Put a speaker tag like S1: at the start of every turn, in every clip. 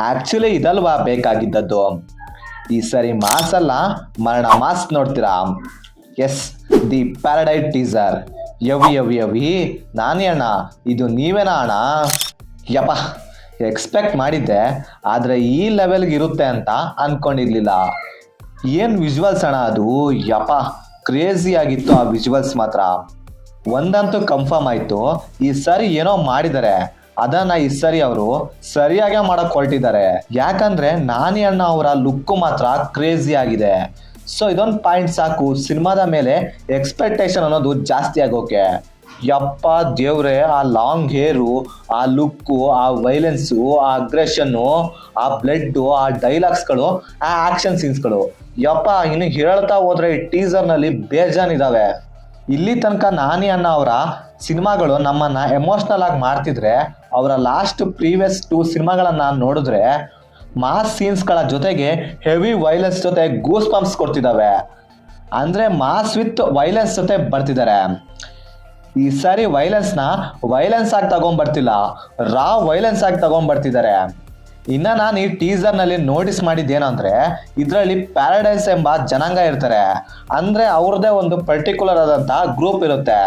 S1: Actually ಇದಲ್ವಾ ಬೇಕಾಗಿದ್ದದ್ದು. ಈ ಸರಿ mass ಅಲ್ಲ, ಮರಣ ಮಾಸ್ ನೋಡ್ತೀರಾ? Yes, the Paradise teaser. ಯವಿ ಯವಿ ಯವಿ, ನಾನೇ ಅಣ್ಣ, ಇದು ನೀವೇನಾ ಅಣ್ಣ? ಯಪ್ಪ, ಎಕ್ಸ್ಪೆಕ್ಟ್ ಮಾಡಿದ್ದೆ, ಆದರೆ ಈ ಲೆವೆಲ್ಗೆ ಇರುತ್ತೆ ಅಂತ ಅನ್ಕೊಂಡಿರ್ಲಿಲ್ಲ. ಏನು ವಿಜುವಲ್ಸ್ ಅಣ್ಣ ಅದು, ಯಪ್ಪ ಕ್ರೇಜಿ ಆಗಿತ್ತು ಆ ವಿಜುವಲ್ಸ್ ಮಾತ್ರ. ಒಂದಂತೂ ಕನ್ಫರ್ಮ್ ಆಯಿತು, ಈ ಸರಿ ಏನೋ ಮಾಡಿದ್ದಾರೆ, ಅದನ್ನ ಈ ಸರಿ ಅವರು ಸರಿಯಾಗೇ ಮಾಡಕ್ ಹೊರಟಿದ್ದಾರೆ. ಯಾಕಂದ್ರೆ ನಾನಿ ಅಣ್ಣ ಅವರ ಲುಕ್ ಮಾತ್ರ ಕ್ರೇಜಿ ಆಗಿದೆ. ಸೊ ಇದೊಂದು ಪಾಯಿಂಟ್ ಸಾಕು ಸಿನಿಮಾದ ಮೇಲೆ ಎಕ್ಸ್ಪೆಕ್ಟೇಷನ್ ಅನ್ನೋದು ಜಾಸ್ತಿ ಆಗೋಕೆ. ಯಪ್ಪ ದೇವ್ರೆ, ಆ ಲಾಂಗ್ ಹೇರು, ಆ ಲುಕ್ಕು, ಆ ವೈಲೆನ್ಸು, ಆ ಅಗ್ರೆಷನ್ನು, ಆ ಬ್ಲಡ್ಡು, ಆ ಡೈಲಾಗ್ಸ್ಗಳು, ಆ ಆಕ್ಷನ್ ಸೀನ್ಸ್ಗಳು, ಯಪ್ಪ ಇನ್ನು ಹೇಳ್ತಾ ಹೋದ್ರೆ ಈ ಟೀಸರ್ನಲ್ಲಿ ಬೇಜಾನಿದಾವೆ. ಇಲ್ಲಿ ತನಕ ನಾನಿ ಅಣ್ಣ ಅವರ ಸಿನಿಮಾಗಳು ನಮ್ಮನ್ನ ಎಮೋಷ್ನಲ್ ಆಗಿ ಮಾಡ್ತಿದ್ರೆ, ಅವರ ಲಾಸ್ಟ್ ಪ್ರೀವಿಯಸ್ 2 ಸಿನಿಮಾಗಳನ್ನ ನೋಡಿದ್ರೆ ಮಾಸ್ ಸೀನ್ಸ್ಗಳ ಜೊತೆಗೆ ಹೆವಿ ವೈಲೆನ್ಸ್ ಜೊತೆ ಗೂಸ್ ಪಂಪ್ಸ್ ಕೊಡ್ತಿದ್ದಾವೆ. ಅಂದ್ರೆ ಮಾಸ್ ವಿತ್ ವೈಲೆನ್ಸ್ ಜೊತೆ ಬರ್ತಿದ್ದಾರೆ. ಈ ಸಾರಿ ವೈಲೆನ್ಸ್ ಆಗಿ ತಗೊಂಡ್ಬರ್ತಿಲ್ಲ, ರಾ ವೈಲೆನ್ಸ್ ಆಗಿ ತಗೊಂಡ್ಬರ್ತಿದ್ದಾರೆ. ಇನ್ನ ನಾನು ಈ ಟೀಸರ್ನಲ್ಲಿ ನೋಟಿಸ್ ಮಾಡಿದ್ದೇನಂದ್ರೆ, ಇದರಲ್ಲಿ ಪ್ಯಾರಡೈಸ್ ಎಂಬ ಜನಾಂಗ ಇರ್ತಾರೆ. ಅಂದ್ರೆ ಅವ್ರದ್ದೇ ಒಂದು ಪರ್ಟಿಕ್ಯುಲರ್ ಆದಂತ ಗ್ರೂಪ್ ಇರುತ್ತೆ.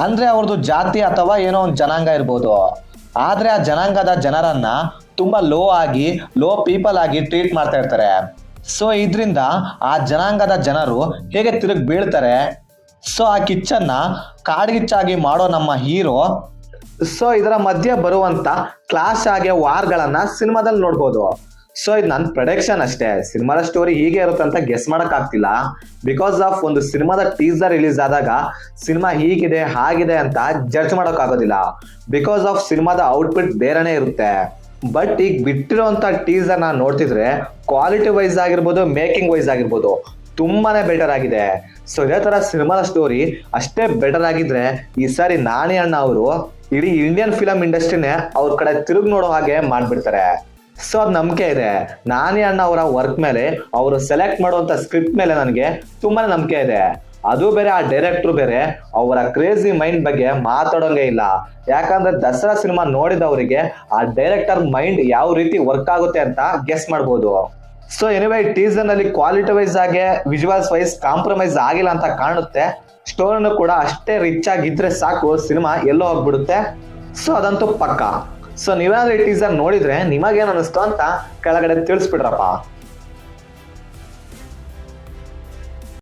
S1: ಅಂದ್ರೆ ಅವ್ರದ್ದು ಜಾತಿ ಅಥವಾ ಏನೋ ಒಂದು ಜನಾಂಗ ಇರ್ಬೋದು. ಆದ್ರೆ ಆ ಜನಾಂಗದ ಜನರನ್ನ ತುಂಬಾ ಲೋ ಪೀಪಲ್ ಆಗಿ ಟ್ರೀಟ್ ಮಾಡ್ತಾ ಇರ್ತಾರೆ. ಸೊ ಇದರಿಂದ ಆ ಜನಾಂಗದ ಜನರು ಹೇಗೆ ತಿರುಗಿ ಬೀಳ್ತಾರೆ. ಸೊ ಆ ಕಿಚ್ಚನ್ನ ಕಾಡ್ಗಿಚ್ಚಾಗಿ ಮಾಡೋ ನಮ್ಮ ಹೀರೋ, ಸೊ ಇದರ ಮಧ್ಯೆ ಬರುವಂತ ಕ್ಲಾಶ್ ಆಗಿ ವಾರ್ಗಳನ್ನ ಸಿನಿಮಾದಲ್ಲಿ ನೋಡ್ಬೋದು. ಸೊ ಇದು ನನ್ನ ಪ್ರೊಡಕ್ಷನ್ ಅಷ್ಟೇ, ಸಿನಿಮಾದ ಸ್ಟೋರಿ ಹೀಗೆ ಇರುತ್ತೆ ಅಂತ ಗೆಸ್ ಮಾಡಕ್ ಆಗ್ತಿಲ್ಲ. ಬಿಕಾಸ್ ಆಫ್ ಒಂದು ಸಿನಿಮಾದ ಟೀಸರ್ ರಿಲೀಸ್ ಆದಾಗ ಸಿನಿಮಾ ಹೀಗಿದೆ ಹಾಗಿದೆ ಅಂತ ಜಡ್ಜ್ ಮಾಡಕ್ ಆಗೋದಿಲ್ಲ. ಬಿಕಾಸ್ ಆಫ್ ಸಿನಿಮಾದ ಔಟ್ಪುಟ್ ಬೇರೆನೇ ಇರುತ್ತೆ. ಬಟ್ ಈಗ ಬಿಟ್ಟಿರೋಂಥ ಟೀಸರ್ನ ನೋಡ್ತಿದ್ರೆ ಕ್ವಾಲಿಟಿ ವೈಸ್ ಆಗಿರ್ಬೋದು, ಮೇಕಿಂಗ್ ವೈಸ್ ಆಗಿರ್ಬೋದು, ತುಂಬಾನೇ ಬೆಟರ್ ಆಗಿದೆ. ಸೊ ಇದೇ ತರ ಸಿನಿಮಾದ ಸ್ಟೋರಿ ಅಷ್ಟೇ ಬೆಟರ್ ಆಗಿದ್ರೆ ಈ ಸಾರಿ ನಾನಿ ಅಣ್ಣ ಅವರು ಇಡೀ ಇಂಡಿಯನ್ ಫಿಲಂ ಇಂಡಸ್ಟ್ರಿನೇ ಅವ್ರ ಕಡೆ ತಿರುಗಿ ನೋಡೋ ಹಾಗೆ ಮಾಡ್ಬಿಡ್ತಾರೆ. ಸೊ ಅದು ನಂಬಿಕೆ ಇದೆ. ನಾನಿ ಅಣ್ಣ ಅವರ ವರ್ಕ್ ಮೇಲೆ, ಅವರು ಸೆಲೆಕ್ಟ್ ಮಾಡುವಂತ ಸ್ಕ್ರಿಪ್ಟ್ ಮೇಲೆ ನನಗೆ ತುಂಬಾನೇ ನಂಬಿಕೆ ಇದೆ. ಅದು ಬೇರೆ, ಆ ಡೈರೆಕ್ಟರ್ ಬೇರೆ, ಅವರ ಕ್ರೇಜಿ ಮೈಂಡ್ ಬಗ್ಗೆ ಮಾತಾಡೋಂಗೆ ಇಲ್ಲ. ಯಾಕಂದ್ರೆ ದಸರಾ ಸಿನಿಮಾ ನೋಡಿದವರಿಗೆ ಆ ಡೈರೆಕ್ಟರ್ ಮೈಂಡ್ ಯಾವ ರೀತಿ ವರ್ಕ್ ಆಗುತ್ತೆ ಅಂತ ಗೆಸ್ ಮಾಡ್ಬೋದು. ಸೊ ಎನಿವೇ, ಟೀಸರ್ ನಲ್ಲಿ ಕ್ವಾಲಿಟಿ ವೈಸ್ ಆಗಿ ವಿಜುವಲ್ಸ್ ವೈಸ್ ಕಾಂಪ್ರಮೈಸ್ ಆಗಿಲ್ಲ ಅಂತ ಕಾಣುತ್ತೆ. ಸ್ಟೋರಿನೂ ಕೂಡ ಅಷ್ಟೇ ರಿಚ್ ಆಗಿದ್ರೆ ಸಾಕು, ಸಿನಿಮಾ ಎಲ್ಲೋ ಹೋಗ್ಬಿಡುತ್ತೆ. ಸೊ ಅದಂತೂ ಪಕ್ಕ. ಸೊ ನೀವೇನಾದ್ರೂ ಟೀಸರ್ ನೋಡಿದ್ರೆ ನಿಮಗೇನು ಅನಿಸ್ತು ಅಂತ ಕೆಳಗಡೆ ತಿಳಿಸ್ಬಿಡ್ರಪ್ಪ.